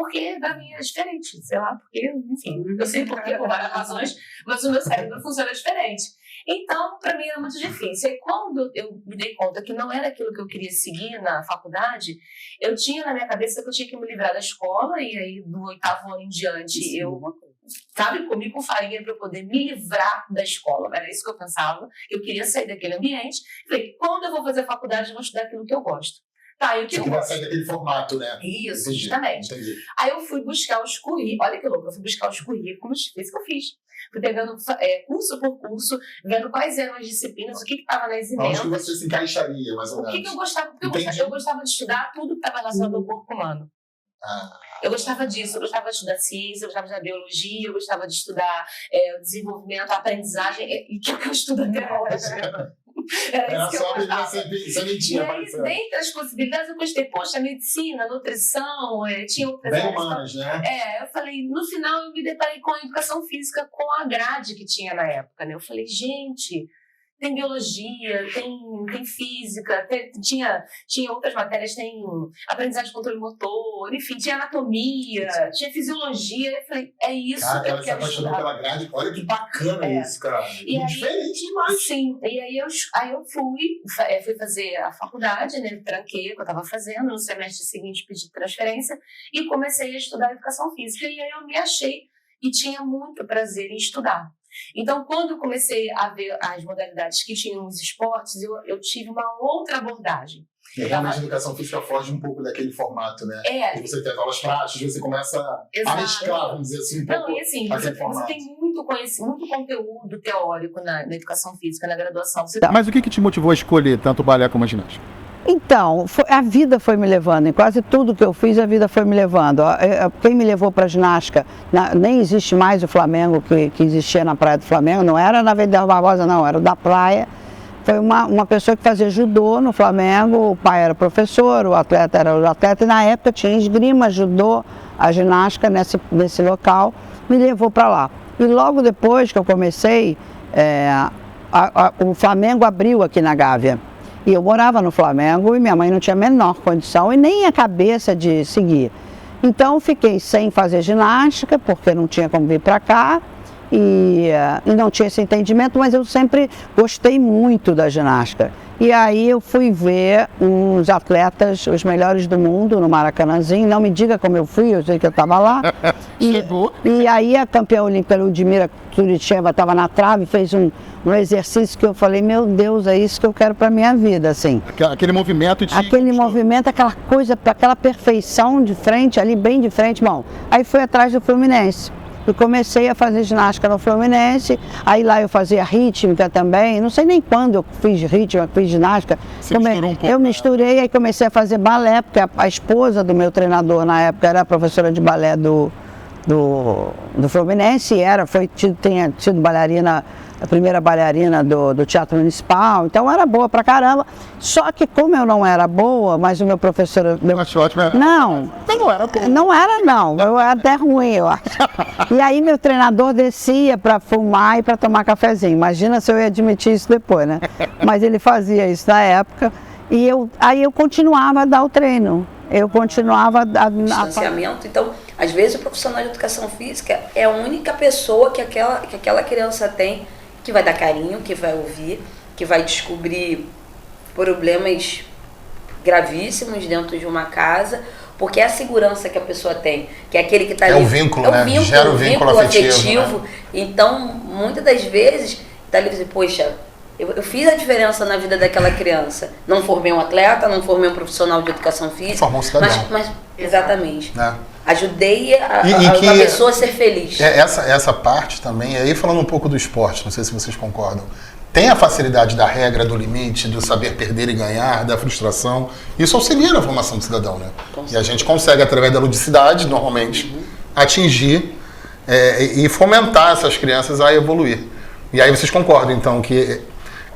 porque da minha é diferente, sei lá, porque, enfim, eu sei porque por várias razões, mas o meu cérebro funciona diferente. Então, para mim era muito difícil. E quando eu me dei conta que não era aquilo que eu queria seguir na faculdade, eu tinha na minha cabeça que eu tinha que me livrar da escola, e aí do 8º ano em diante eu, sabe, comi com farinha para eu poder me livrar da escola. Era isso que eu pensava. Eu queria sair daquele ambiente. Falei, quando eu vou fazer faculdade, eu vou estudar aquilo que eu gosto. Tá, e o que você queria sair daquele formato, né? Isso, justamente. Entendi. Aí eu fui buscar os currículos, olha que louco, eu fui buscar os currículos, foi isso que eu fiz. Fui pegando curso por curso, vendo quais eram as disciplinas, o que estava nas emendas. Onde que você se encaixaria, mais ou menos? O que eu gostava, porque eu gostava de estudar tudo que estava relacionado ao corpo humano. Eu gostava disso, eu gostava de estudar ciência, eu gostava de biologia, eu gostava de estudar o desenvolvimento, a aprendizagem, e que é o que eu estudo até hoje. Era isso que eu gostava. Sementinha, e aí, dentre as possibilidades, eu gostei, poxa, medicina, nutrição, tinha outras bem humanas, né? Eu falei, no final eu me deparei com a educação física, com a grade que tinha na época, né? Eu falei, gente, tem biologia, tem física, tinha outras matérias, tem aprendizagem de controle motor, enfim, tinha anatomia, tinha fisiologia. Eu falei, é isso que eu quero estudar. Pela grade, olha que bacana isso, cara. E aí, diferente demais. Sim, e aí eu fui fazer a faculdade, né, tranquei o que eu estava fazendo, no semestre seguinte pedi transferência e comecei a estudar educação física, e aí eu me achei e tinha muito prazer em estudar. Então, quando eu comecei a ver as modalidades que tinham os esportes, eu tive uma outra abordagem. E realmente a educação física foge um pouco daquele formato, né? Você tem as aulas práticas, você começa a mesclar, vamos dizer assim, um pouco. Não, e assim, você tem muito conhecimento, muito conteúdo teórico na educação física, na graduação. Mas o que te motivou a escolher tanto o balé como a ginástica? Então, a vida foi me levando, em quase tudo que eu fiz a vida foi me levando. Quem me levou para a ginástica, nem existe mais o Flamengo que existia na Praia do Flamengo, não era na Avenida Barbosa não, era o da praia. Foi uma pessoa que fazia judô no Flamengo, o pai era professor, o atleta era o atleta, e na época tinha esgrima, judô, a ginástica nesse local, me levou para lá. E logo depois que eu comecei, o Flamengo abriu aqui na Gávea. E eu morava no Flamengo e minha mãe não tinha a menor condição e nem a cabeça de seguir. Então fiquei sem fazer ginástica, porque não tinha como vir para cá e não tinha esse entendimento, mas eu sempre gostei muito da ginástica. E aí eu fui ver uns atletas, os melhores do mundo, no Maracanãzinho. Não me diga como eu fui, eu sei que eu estava lá. Chegou. E aí a campeã olímpica Ludmila Turitieva estava na trave, fez um exercício que eu falei, meu Deus, é isso que eu quero para minha vida, assim. Aquele movimento de... Aquele movimento, aquela coisa, aquela perfeição de frente, ali bem de frente. Bom, aí fui atrás do Fluminense. E comecei a fazer ginástica no Fluminense, aí lá eu fazia rítmica também, não sei nem quando eu fiz rítmica, fiz ginástica. Eu misturei, aí comecei a fazer balé, porque a esposa do meu treinador na época era professora de balé do Fluminense, tinha sido bailarina, a primeira bailarina do Teatro Municipal, então era boa pra caramba. Só que como eu não era boa, mas o meu professor... Não, não era boa. Não era não, eu era até ruim, eu acho. E aí meu treinador descia para fumar e para tomar cafezinho. Imagina se eu ia admitir isso depois, né? Mas ele fazia isso na época e aí eu continuava a dar o treino. Eu continuava a distanciamento. Então, às vezes o profissional de educação física é a única pessoa que aquela criança tem que vai dar carinho, que vai ouvir, que vai descobrir problemas gravíssimos dentro de uma casa, porque é a segurança que a pessoa tem, que é aquele que está ali. É o vínculo, né? Gera o vínculo afetivo. Né? Então, muitas das vezes, está ali e diz, poxa, eu fiz a diferença na vida daquela criança. Não formei um atleta, não formei um profissional de educação física. Formou um cidadão. Mas exatamente. É. Ajudei a pessoa a ser feliz. Essa parte também, e aí falando um pouco do esporte, não sei se vocês concordam, tem a facilidade da regra, do limite, do saber perder e ganhar, da frustração. Isso auxilia na formação do cidadão, né? E a gente consegue, através da ludicidade, normalmente, atingir e fomentar essas crianças a evoluir. E aí vocês concordam, então, que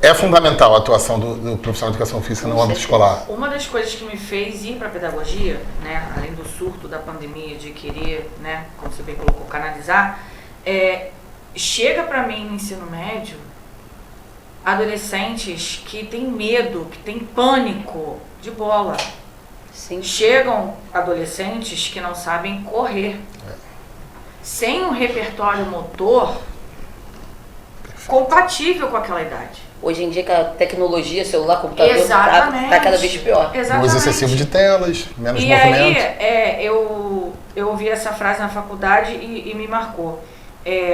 é fundamental a atuação do profissional de educação física no âmbito escolar? Uma das coisas que me fez ir para a pedagogia, né, além do surto da pandemia, de querer, né, como você bem colocou, canalizar, chega para mim no ensino médio adolescentes que têm medo, que têm pânico de bola. Sim. Chegam adolescentes que não sabem correr. Sem um repertório motor compatível com aquela idade. Hoje em dia, com a tecnologia, celular, computador, Exatamente. tá cada vez pior. Exatamente. Uso excessivo de telas, menos E movimento. aí, eu ouvi essa frase na faculdade e me marcou.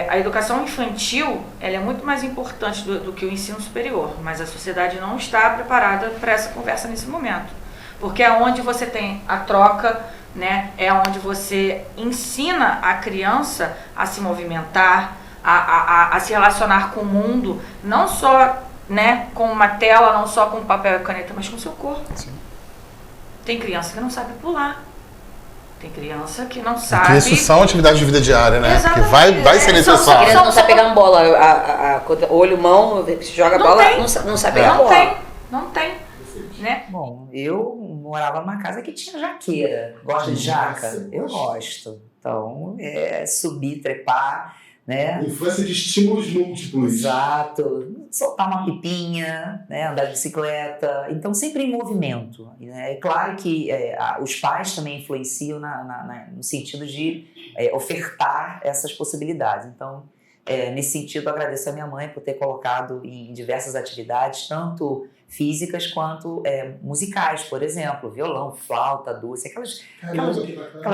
A educação infantil, ela é muito mais importante do que o ensino superior, mas a sociedade não está preparada para essa conversa nesse momento. Porque é onde você tem a troca, né? É onde você ensina a criança a se movimentar, a se relacionar com o mundo, não só, né, com uma tela, não só com papel e caneta, mas com o seu corpo. Sim. Tem criança que não sabe pular. Tem criança que não Porque sabe... isso são atividades de vida diária, né? Exatamente. Que vai ser São- A necessário. criança não sabe pegar uma bola, olho, mão, joga a Não bola, tem. não sabe pegar a Não bola. tem, não tem, né? Bom, eu morava numa casa que tinha jaqueira. Gosta de jaca? Eu gosto. Então, subir, trepar, né? Infância de estímulos múltiplos. Exato. Soltar uma pipinha, né? Andar de bicicleta. Então, sempre em movimento. Né? É claro que os pais também influenciam no sentido de ofertar essas possibilidades. Então, nesse sentido, eu agradeço a minha mãe por ter colocado em diversas atividades, tanto físicas quanto musicais, por exemplo, violão, flauta doce, aquelas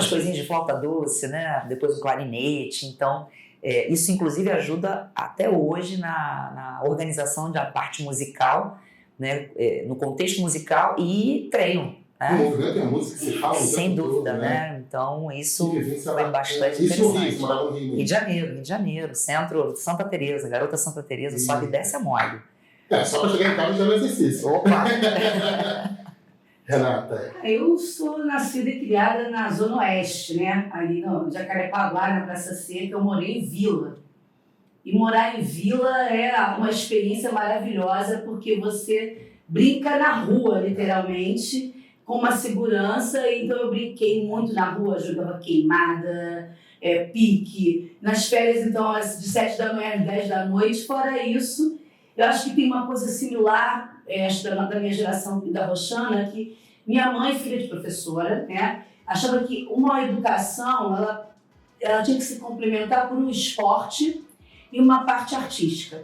coisinhas de flauta doce, né? Depois o clarinete. Então, isso inclusive ajuda até hoje na organização da parte musical, né? No contexto musical e treino. Né? O movimento e a música se fala. Sem dúvida, né? Então isso foi bastante interessante. Rio de Janeiro, centro, Santa Teresa, Garota Santa Teresa, sobe e desce a mole. Só para chegar em casa já é um exercício. Opa! Renata. Eu sou nascida e criada na Zona Oeste, né? Ali no Jacarepaguá, na Praça Seca, eu morei em vila. E morar em vila é uma experiência maravilhosa porque você brinca na rua, literalmente, com uma segurança. Então eu brinquei muito na rua, jogava queimada, pique. Nas férias, então, de 7 da manhã às 10 da noite. Fora isso, eu acho que tem uma coisa similar, acho da minha geração e da Roxana, que minha mãe, filha de professora, né, achava que uma educação ela tinha que se complementar por um esporte e uma parte artística.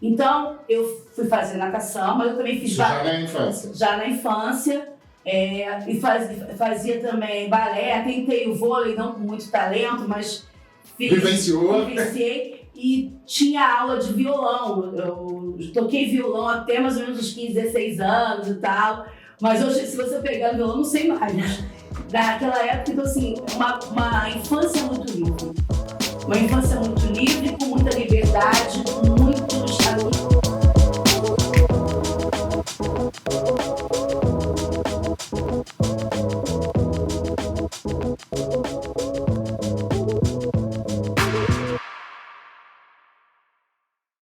Então, eu fui fazer natação, mas eu também fiz... Já na infância. Já na infância. E fazia também balé, tentei o vôlei, não com muito talento, mas vivenciei. E tinha aula de violão. Eu toquei violão até mais ou menos uns 15, 16 anos e tal. Mas hoje, se você pegar o violão, não sei mais. Naquela época, então assim, uma infância muito livre. Uma infância muito livre, com muita liberdade.